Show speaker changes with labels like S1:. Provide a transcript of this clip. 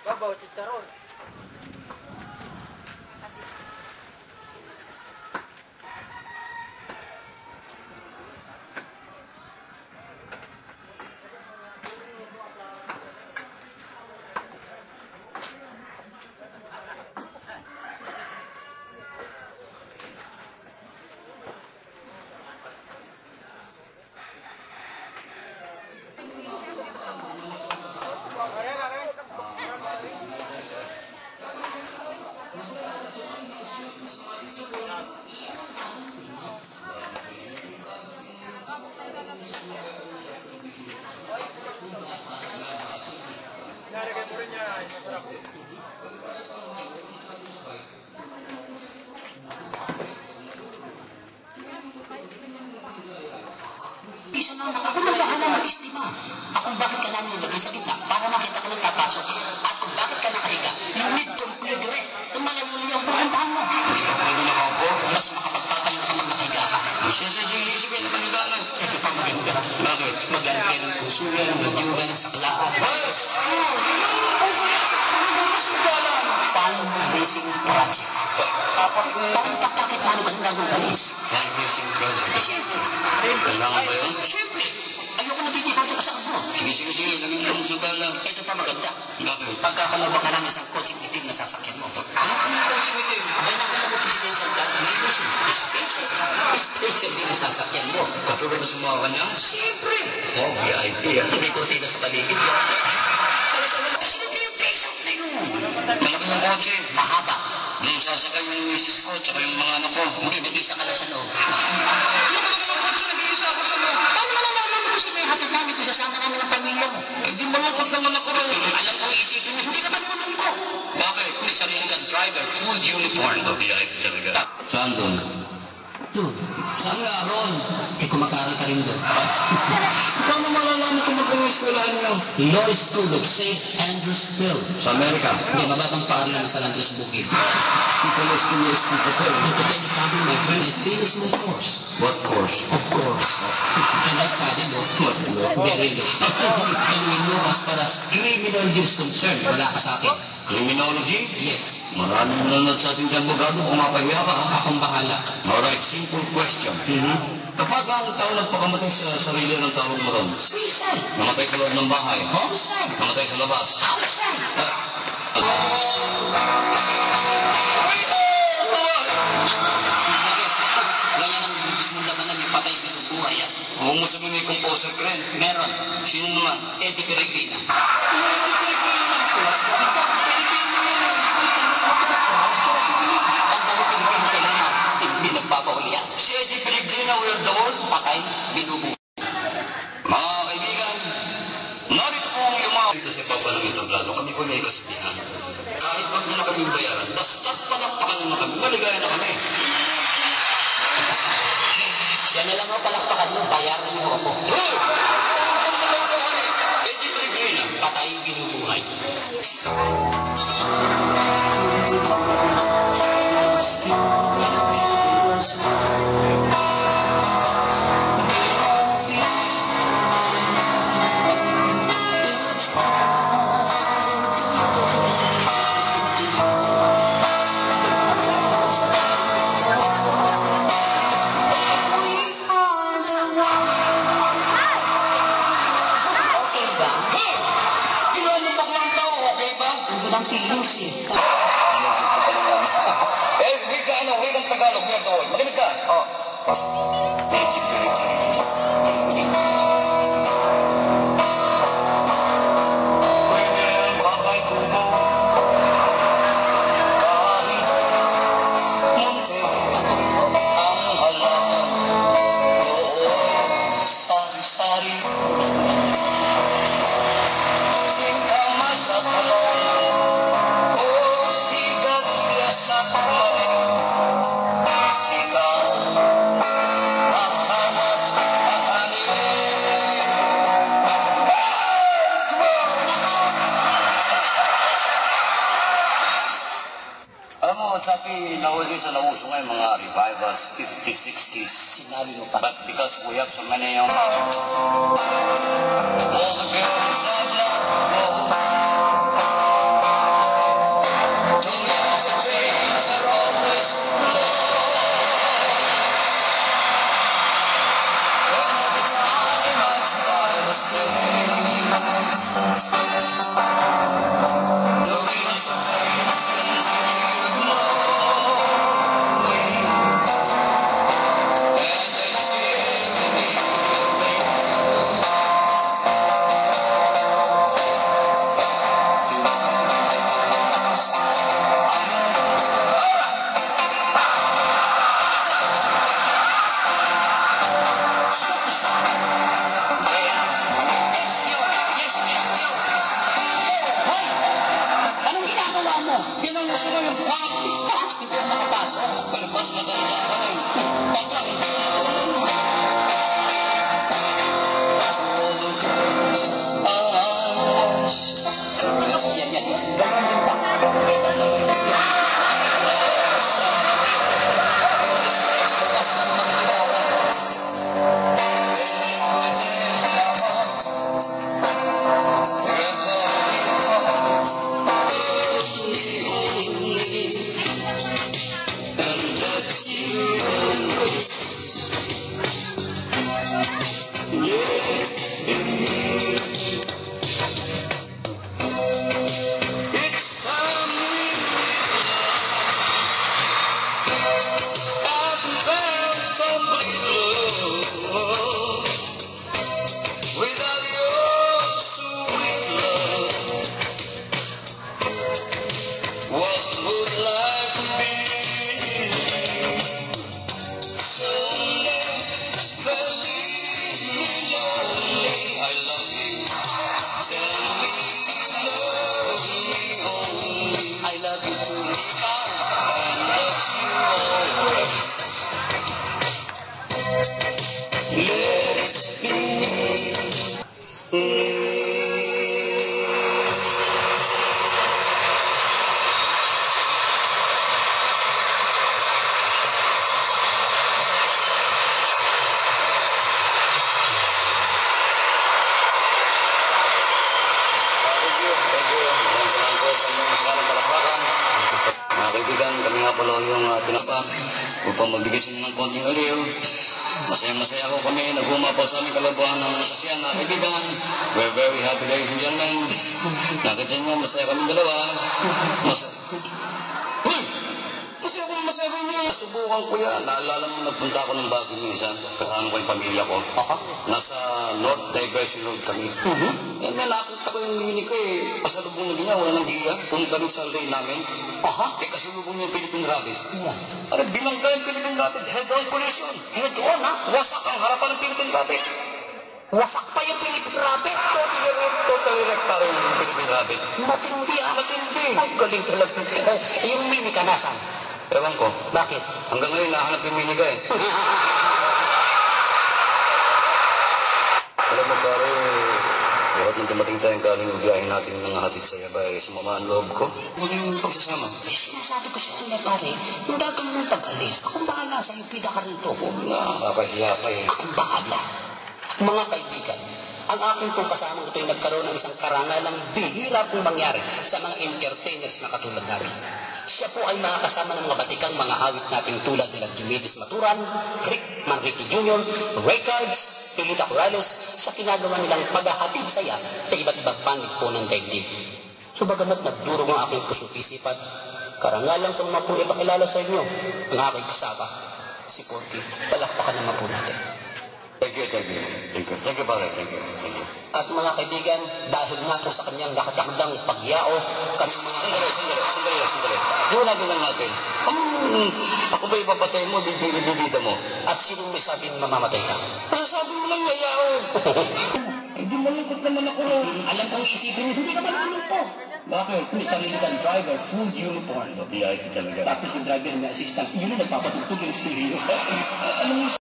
S1: Babaw, chicharon.
S2: Isa na, ako maghahanap ng istima. Kung bakit ka namin nilagay sa gitna para makita ka ng papasok. At kung bakit ka nakahiga, you need complete rest. Lumalamuli ang pupuntahan mo. Hindi na ako, mas makapagpapahinga ka nakahiga ka. Sige, napahiga na. Ito pa maganda. Bakit? Maglalagay ng puso yan, nagyugan, saklaan. Fundraising project. Parang pakakit paano ka nag-ugalis. Fundraising project? Siyempre. Kailangan ba yun? Siyempre. Ayoko natitipado ka sa ako. Sige. Lagyan mo ng sugal lang. Ito pa maganda. Bakit? Pagkakalawa ka namin sa coaching itim na sasakyan mo. Ano ka ng coaching itim? Ay nakita mo presidential car. Special din ang sasakyan mo. Katulad na sumawa niya? Siyempre. Oh, VIP. Hindi ko tino sa paligid. Pero sa naman, malaki ng kotse, mahaba. Doon sasakay yung misis ko, tsaka yung mga anak ko. Hindi, nag-isa ka lang sa loob. Malaki ng kotse, nag-isa ako sa loob. Paano malalaman ko sino yung hatid namin kung sasama namin ang pamilya mo? Hindi malungkot naman ako rin. Alam ko isipin mo, hindi ka tanunong ko. Bakit? May sarili kang driver, full uniform. VIP talaga. Saan doon? Doon. Saan nga, Ron? Kumakaral ka rin doon. Paano malalaman kung magkano yung eskwelahan nyo? Law School of St. Andrews Phil. Sa Amerika? Hindi, mababang paaralan na sa Landres Bukid. Nicholas Curious Peter. Ito tayo ni Father, my friend, I finish my course. What course? Of course. And I studied law. What law? Very law. And we know as far as criminal is concerned, wala ka sa akin. Criminology? Yes. Maraming nanonood sa ating abogado, pumapahiya ka. Akong bahala. Alright, simple question. Kapag ang tao nagpakamatay sa sarili ng tawag mo ron? Suicide. Namatay sa loob ng bahay? Homicide. Namatay sa labas? Outside. Ganyan ang bibis mong labanan yung patay binubuhay yan. Huwag mo sabihin may composer ka rin. Meron. Sino naman? Eddie Peregrina. Eddie Peregrina? Plus, ito. Pilipino yan. Ang dami Pilipino kailangan. Hindi nagpapahulihan. Si Eddie Peregrina, we're the world. Patay, binubuhay. Mga kaibigan, narito po ang yumaw. Dito sa Papa ng entablado, kami po may kasabihan. Kahit wag mo na kami bayaran, basta't palakpakan mo na kami, maligaya na kami. Siya na lang ako palakpakan nyo, bayaran nyo ako. Hoy! Eddie Peregrina, patay, binubuhay. Wikang Tagalog niya doon. Makinig ka. Sigarilya sa pamarin, sigaw Actually, nowadays, nauso ngayon mga revivals, 50s, 60s.
S1: Sinabi mo pa.
S2: But because we have so many young all the girls I've loved before, the wheels of trains are always low. And every time I try to stay, the wheels of trains continue to blow. And they carry me away.
S1: Anong ginagawa mo?
S2: Yan ang gusto ko yung pop.
S1: Hindi ako makapasok.
S2: Palabas matanda ka na eh.
S1: Pag lang.
S2: All the girls I once caressed.
S1: Yan, yan. Ganun din pa.
S2: It's time we I've found complete love. Without your sweet love, what would life be? So never leave me lonely. I love you. Tell me you love me only.
S1: I love you too.
S2: And that you always let Thank you. Maraming salamat po sa inyong masakarang palakpakan. Mga kaibigan, kami nga pala yung tinapak upang magbigay sa inyo ng konting aliw. Masayang-masaya ako kami. Naguma po sa aming kalabuhan ng kasiyan na kaibigan. We're very happy, ladies and gentlemen. Nakita nyo, masaya kami dalawa. Hoy! Masaya ko niya. Subukan ko yan. Naalala mo, nagpunta ako ng Baguio minsan. Kasama ko yung pamilya ko. Nasa North Diversion Road kami. Eh, may nakita ko yung mini ko eh. Pasalubong na ganyan, wala nang giga. Punta rin sa lane namin. Eh, kasalubong niya yung Philippine Rabbit.
S1: Iyan.
S2: Ano, binangga yung Philippine Rabbit. Head-on collision. Head-on, ha? Wasak ang harapan ng Philippine Rabbit.
S1: Wasak pa yung Philippine Rabbit.
S2: Totally wrecked pa rin yung Philippine Rabbit.
S1: Matindi ah.
S2: Matindi.
S1: Ang galing talaga. Yung mini ka nasan?
S2: Ewan ko.
S1: Bakit?
S2: Hanggang ngayon, nahanap yung mini ka eh. Alam mo, pare, lahat ng dumating tayong galing biyahe natin ng hatid sa yabay, sumama ang loob ko. Muling pagsasama.
S1: Eh, sinasabi ko sa kanya, pare, yung dagang mong tag-alis, akong bahala sa iyo, pida ka rito.
S2: Huwag na, makahiya ka eh.
S1: Akong bahala. Mga kaibigan, ang aking pong kasamang ito ay nagkaroon ng isang karangalang bihira pong mangyari sa mga entertainers na katulad namin. Siya po ay makakasama ng mga batikang mga awit nating tulad nila Diomedes Maturan, Rick Manrique Jr., Ray Cards, Pilita Corrales sa kinagawa nilang paghahatid saya sa iba't ibang panig po ng daigdig. So bagamat nagdurog ang aking puso't isipan, karangalang kung mapuri pakilala sa inyo ang aking kasama, si Porky. Palakpakan naman po natin.
S2: Thank you. Thank you, pare. Thank you.
S1: At mga kaibigan, dahil nga po sa kanyang nakatakdang pagyao, kami mga...
S2: Sandali. Duwagin lang natin. Ako ba ipapatay mo, bibida mo?
S1: At sinong may sabing mamamatay ka?
S2: Masasabi mo lang yayao.
S1: Hindi malungkot naman ako ron. Alam kong isipin mo, hindi ka malulungkot. Bakit? May sarili kang driver, full uniform.
S2: VIP talaga.
S1: Tapos yung driver na assistant, yun ang nagpapatugtog yung stereo. Alam mo